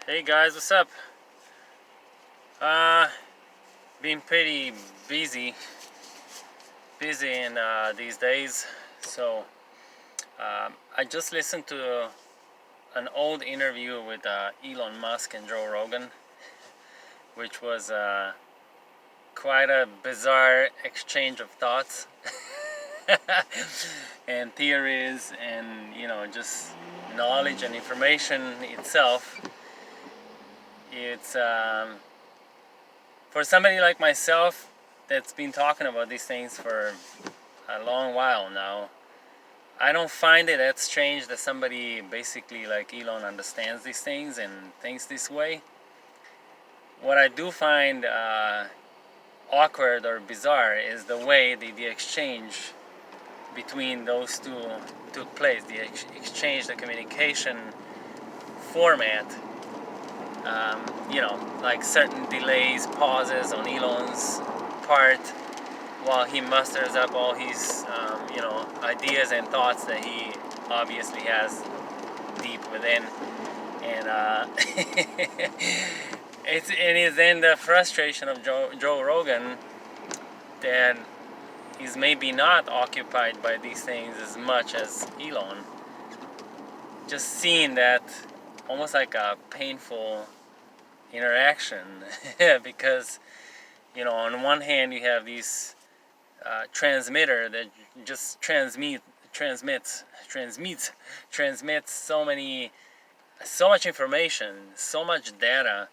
Hey guys, what's up? Uh, been pretty busy in these days. So I just listened to an old interview with Elon Musk and Joe Rogan, which was quite a bizarre exchange of thoughts and theories, and just knowledge and information itself. It's for somebody like myself that's been talking about these things for a long while now. I don't find it that strange that somebody basically like Elon understands these things and thinks this way. What I do find awkward or bizarre is the way the exchange between those two took place. The exchange, the communication format. Like certain delays, pauses on Elon's part while he musters up all his, ideas and thoughts that he obviously has deep within, and it's then the frustration of Joe Rogan that he's maybe not occupied by these things as much as Elon. Just seeing that almost like a painful interaction because on one hand you have these transmitter that just transmits so much information, so much data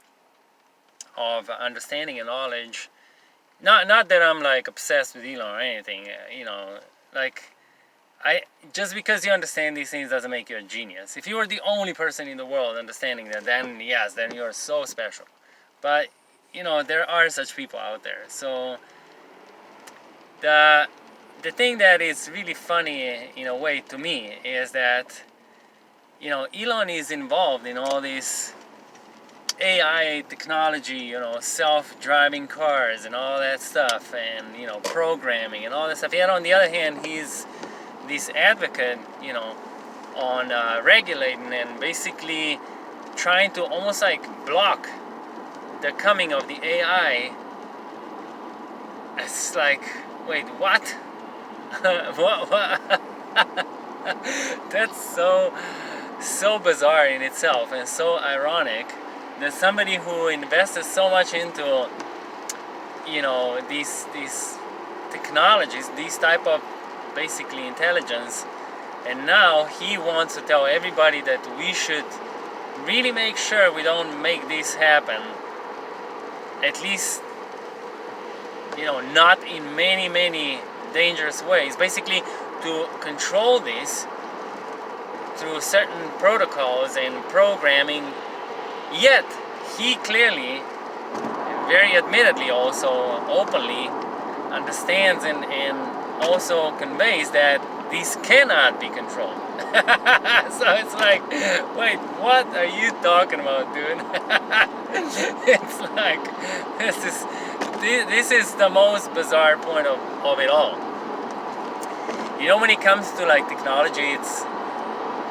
of understanding and knowledge. Not that I'm like obsessed with Elon or anything, like I just because you understand these things doesn't make you a genius. If you were the only person in the world understanding that, then yes, then you're so special. But there are such people out there. So the thing that is really funny in a way to me is that Elon is involved in all this AI technology, self-driving cars and all that stuff, and programming and all that stuff. Yet on the other hand, he's this advocate, on regulating and basically trying to almost like block the coming of the AI. It's like, wait, what? what? That's so bizarre in itself and so ironic that somebody who invested so much into these technologies, these type of basically intelligence, and now he wants to tell everybody that we should really make sure we don't make this happen, at least not in many dangerous ways, basically to control this through certain protocols and programming. Yet he clearly, very admittedly, also openly understands and also conveys that these cannot be controlled. So it's like, wait, what are you talking about, dude? It's like this is the most bizarre point of it all. When it comes to like technology, it's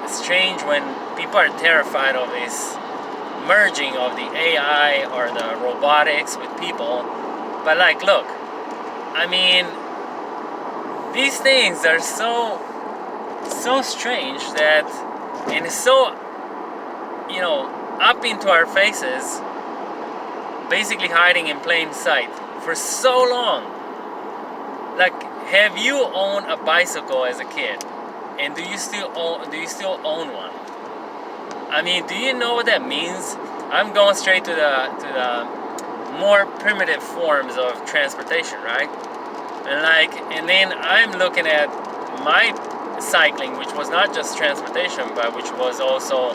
strange when people are terrified of this merging of the AI or the robotics with people. But like, look, I mean, these things are so strange that, and so up into our faces, basically hiding in plain sight for so long. Like, have you owned a bicycle as a kid, and do you still own one? I mean, do you know what that means? I'm going straight to the more primitive forms of transportation, right? And then I'm looking at my cycling, which was not just transportation, but which was also,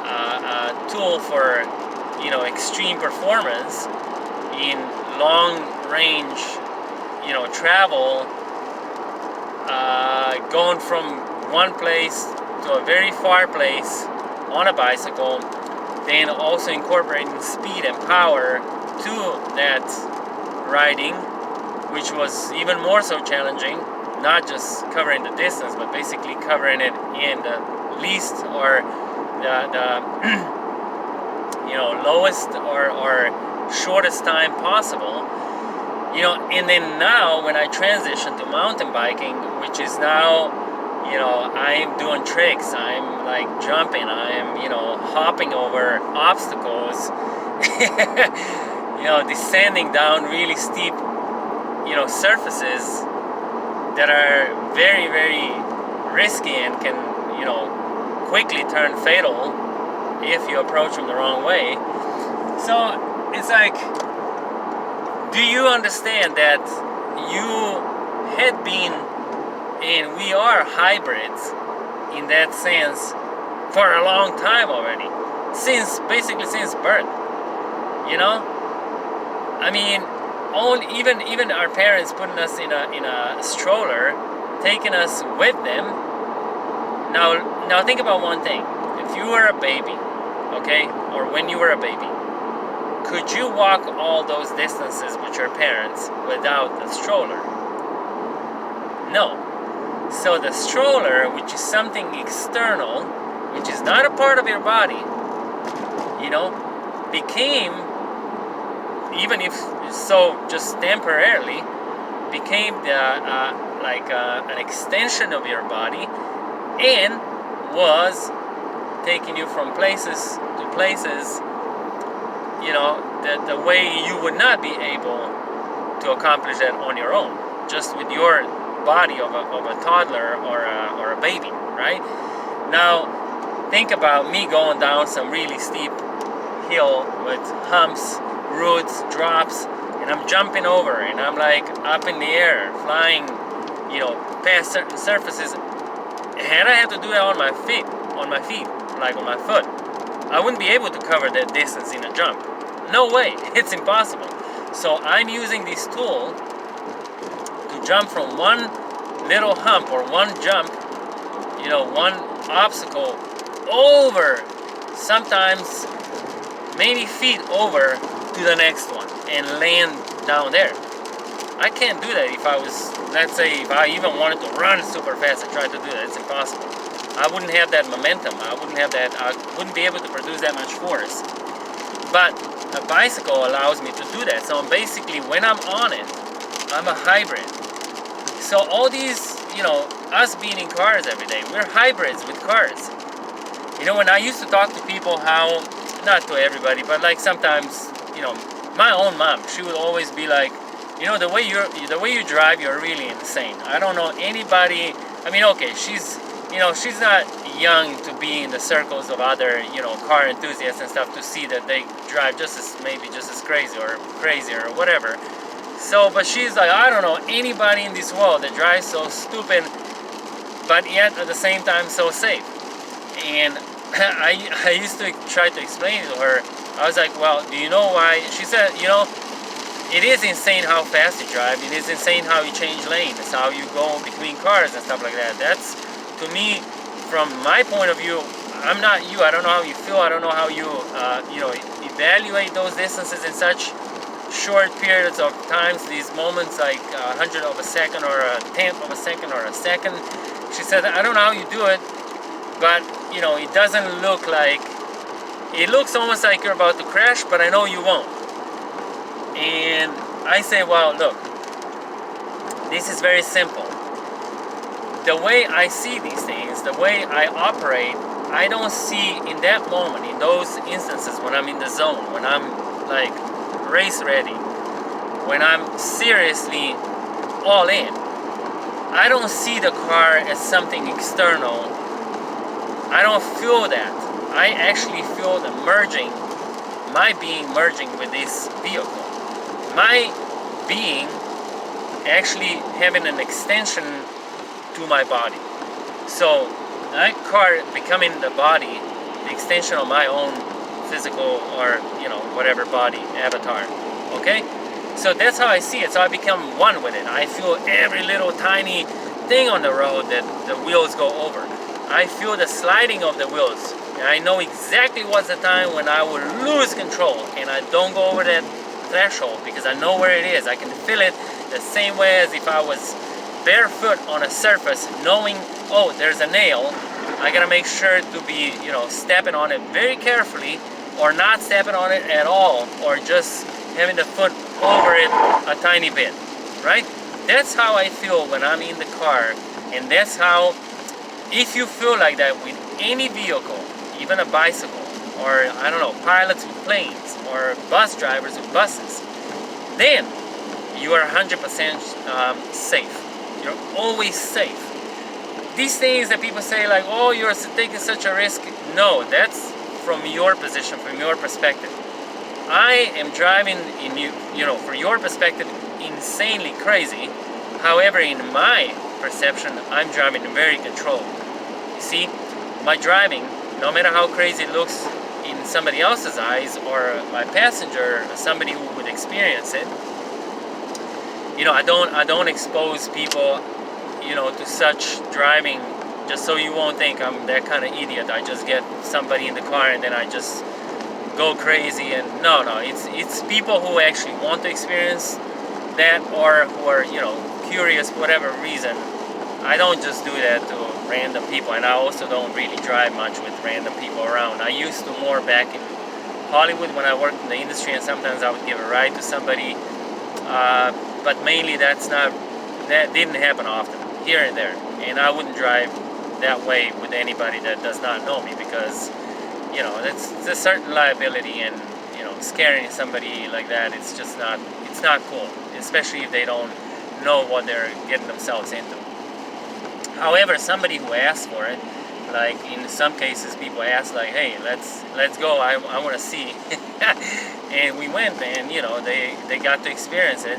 a tool for, extreme performance in long range, travel, going from one place to a very far place on a bicycle, then also incorporating speed and power to that riding, which was even more so challenging, not just covering the distance, but basically covering it in the least or the lowest or shortest time possible. And then now when I transition to mountain biking, which is now, I'm doing tricks, I'm like jumping, I'm, hopping over obstacles, descending down really steep, surfaces that are very, very risky and can, quickly turn fatal if you approach them the wrong way. So it's like, do you understand that you had been, and we are hybrids in that sense for a long time already, basically since birth. I mean, even our parents putting us in a stroller, taking us with them. Now think about one thing. If you were a baby, okay, or when you were a baby, could you walk all those distances with your parents without the stroller? No. So the stroller, which is something external, which is not a part of your body, became, even if so just temporarily, became an extension of your body, and was taking you from places to places, the way you would not be able to accomplish that on your own, just with your body of a toddler or a baby, right? Now, think about me going down some really steep hill with humps, roots, drops, and I'm jumping over, and I'm like up in the air, flying, past certain surfaces. And I have to do that on my feet, like on my foot, I wouldn't be able to cover that distance in a jump. No way, it's impossible. So I'm using this tool to jump from one little hump or one jump, one obstacle over, sometimes many feet over to the next one and land down there. I can't do that if I was, let's say, if I even wanted to run super fast and try to do that. It's impossible. I wouldn't have that momentum. I wouldn't be able to produce that much force. But a bicycle allows me to do that. So basically, when I'm on it, I'm a hybrid. So all these, us being in cars every day, we're hybrids with cars. When I used to talk to people, how, not to everybody, but like sometimes, my own mom, she would always be like, the way you drive, you're really insane. I don't know anybody. I mean, okay, she's not young to be in the circles of other, car enthusiasts and stuff, to see that they drive just as crazy or whatever. So, but she's like, I don't know anybody in this world that drives so stupid, but yet at the same time so safe. And I used to try to explain to her. I was like, well, do you know why? She said, it is insane how fast you drive. It is insane how you change lanes, how you go between cars and stuff like that. That's, to me, from my point of view, I'm not you. I don't know how you feel. I don't know how you, evaluate those distances in such short periods of times. These moments, like 100th of a second or a 10th of a second or a second. She said, I don't know how you do it, but it doesn't look like. It looks almost like you're about to crash, but I know you won't. And I say, well, look, this is very simple. The way I see these things, the way I operate, I don't see in that moment, in those instances when I'm in the zone, when I'm like race ready, when I'm seriously all in, I don't see the car as something external. I don't feel that. I actually feel the merging, my being merging with this vehicle. My being actually having an extension to my body. So that car becoming the body, the extension of my own physical or whatever body avatar. Okay, so that's how I see it. So I become one with it. I feel every little tiny thing on the road that the wheels go over. I feel the sliding of the wheels, and I know exactly what's the time when I will lose control and I don't go over that threshold, because I know where it is. I can feel it the same way as if I was barefoot on a surface, knowing, oh, there's a nail. I gotta make sure to be, stepping on it very carefully, or not stepping on it at all, or just having the foot over it a tiny bit, right? That's how I feel when I'm in the car, and that's how, if you feel like that with any vehicle, even a bicycle, or I don't know, pilots with planes, or bus drivers with buses, then you are 100% safe. You're always safe. These things that people say like, oh, you're taking such a risk. No, that's from your position, from your perspective. I am driving in for your perspective, insanely crazy. However, in my perception, I'm driving very controlled. You see, my driving, no matter how crazy it looks in somebody else's eyes, or my passenger, somebody who would experience it, I don't expose people, to such driving just so you won't think I'm that kind of idiot. I just get somebody in the car and then I just go crazy. And no, it's people who actually want to experience that, or who are, curious for whatever reason. I don't just do that to random people, and I also don't really drive much with random people around. I used to more back in Hollywood when I worked in the industry, and sometimes I would give a ride to somebody, but mainly that didn't happen often, here and there. And I wouldn't drive that way with anybody that does not know me, because it's a certain liability, and scaring somebody like that, it's not cool, especially if they don't know what they're getting themselves into. However, somebody who asks for it, like in some cases people ask like, hey, let's go, I want to see. And we went, and they got to experience it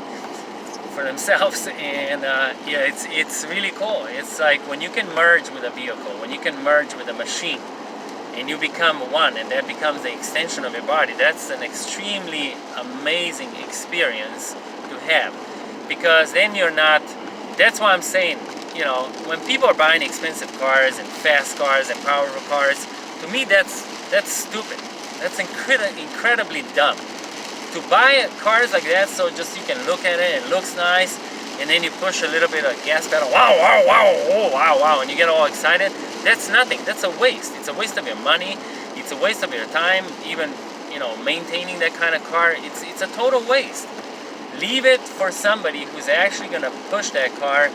for themselves. And it's really cool. It's like when you can merge with a vehicle, when you can merge with a machine, and you become one, and that becomes the extension of your body. That's an extremely amazing experience to have, because then you're not. That's why I'm saying, when people are buying expensive cars and fast cars and powerful cars, to me that's stupid. That's incredibly dumb. To buy cars like that so just you can look at it and it looks nice, and then you push a little bit of gas pedal, wow, wow, wow, oh, wow, wow, and you get all excited. That's nothing. That's a waste. It's a waste of your money. It's a waste of your time. Even maintaining that kind of car, it's a total waste. Leave it for somebody who's actually going to push that car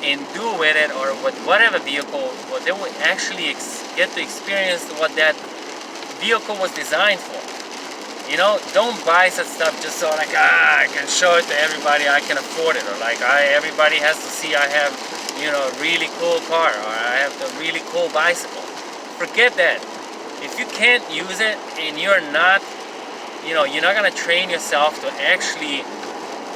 and do with it, or with whatever vehicle, what they will actually get to experience what that vehicle was designed for. Don't buy such stuff just so like, I can show it to everybody, I can afford it, or like everybody has to see I have a really cool car, or I have a really cool bicycle. Forget that. If you can't use it, and you're not going to train yourself to actually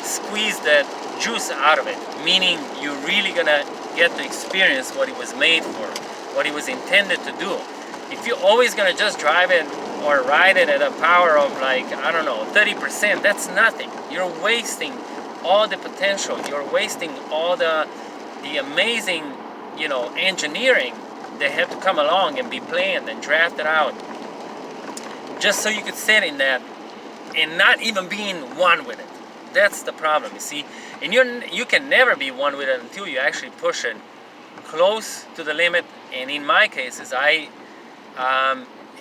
squeeze that juice out of it, meaning you're really going to get to experience what it was made for, what it was intended to do. If you're always going to just drive it or ride it at a power of like, 30%, that's nothing. You're wasting all the potential. You're wasting all the amazing, engineering that had to come along and be planned and drafted out just so you could sit in that and not even being one with it. That's the problem, you see. And you can never be one with it until you actually push it close to the limit. And in my cases,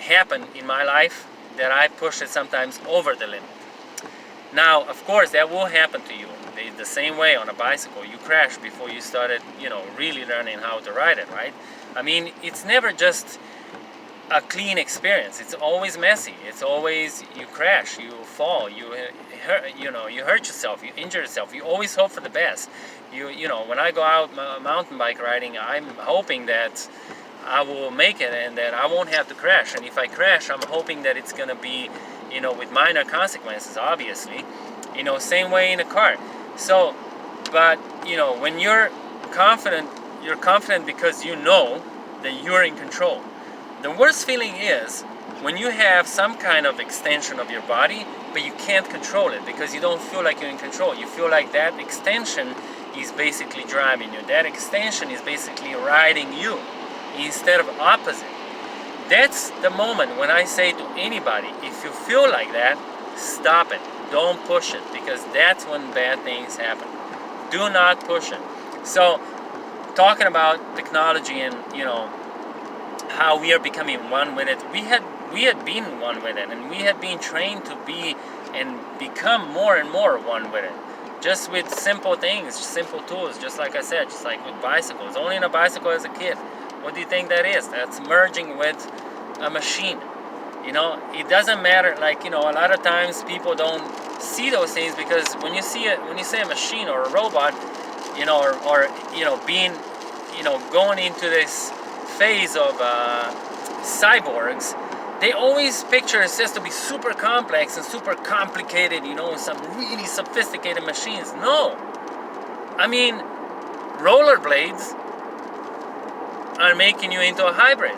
happen in my life that I push it sometimes over the limit. Now, of course, that will happen to you. The same way on a bicycle, you crash before you started, really learning how to ride it, right? It's never just a clean experience. It's always messy. It's always, you crash, you fall, you hurt yourself, you injure yourself. You always hope for the best. When I go out mountain bike riding, I'm hoping that I will make it and that I won't have to crash. And if I crash, I'm hoping that it's gonna be, with minor consequences, obviously. Same way in a car. So, but when you're confident because you know that you're in control. The worst feeling is when you have some kind of extension of your body, but you can't control it because you don't feel like you're in control. You feel like that extension is basically driving you. That extension is basically riding you instead of opposite. That's the moment when I say to anybody, if you feel like that, stop it. Don't push it, because that's when bad things happen. Do not push it. So, talking about technology and how we are becoming one with it, we had we had been one with it, and we had been trained to be and become more and more one with it. Just with simple things, simple tools, just like I said, just like with bicycles. Owning a bicycle as a kid, what do you think that is? That's merging with a machine. You know, it doesn't matter. Like, you know, a lot of times people don't see those things, because when you see it, when you say a machine or a robot, you know, or you know, being, you know, going into this phase of cyborgs, they always picture it says to be super complex and super complicated, you know, some really sophisticated machines. No. I mean, rollerblades are making you into a hybrid.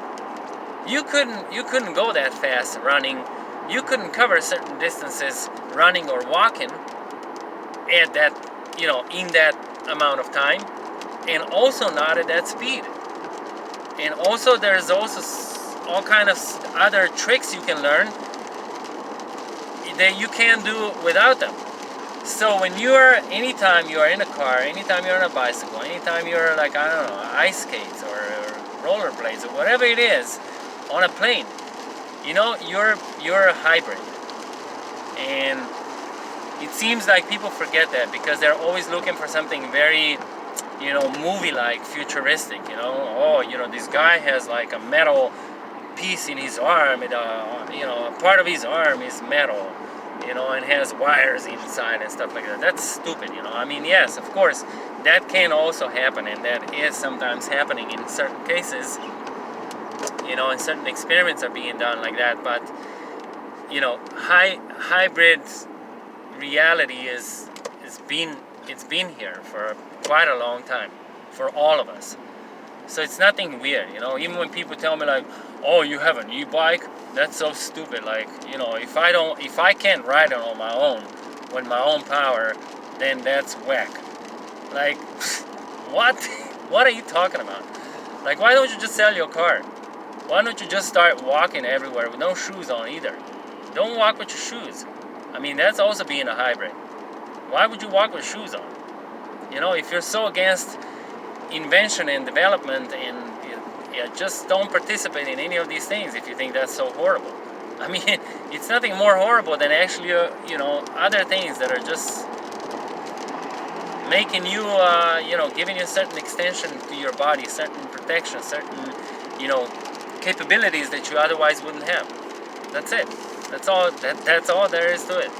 You couldn't go that fast running. You couldn't cover certain distances running or walking at that, you know, in that amount of time, and also not at that speed. And also there's also all kind of other tricks you can learn that you can't do without them. So when anytime you are in a car, anytime you're on a bicycle, anytime you're like, I don't know, ice skates or rollerblades or whatever it is, on a plane, you know, you're a hybrid. And it seems like people forget that, because they're always looking for something very, you know, movie-like, futuristic, you know. Oh, you know, this guy has like a metal piece in his arm, and you know, part of his arm is metal, you know, and has wires inside and stuff like that. That's stupid, you know. I mean, yes, of course, that can also happen, and that is sometimes happening in certain cases, you know, and certain experiments are being done like that. But, you know, hybrid reality it's been here for quite a long time for all of us. So it's nothing weird, you know. Even when people tell me like, oh, you have an e-bike, that's so stupid. Like, you know, if I can't ride it on my own with my own power, then that's whack. Like, what? What are you talking about? Like, why don't you just sell your car? Why don't you just start walking everywhere with no shoes on either? Don't walk with your shoes. I mean, that's also being a hybrid. Why would you walk with shoes on? You know, if you're so against invention and development, and just don't participate in any of these things if you think that's so horrible. I mean, it's nothing more horrible than actually, you know, other things that are just making you, you know, giving you a certain extension to your body, certain protection, certain, you know, capabilities that you otherwise wouldn't have. That's it. That's all. That's all there is to it.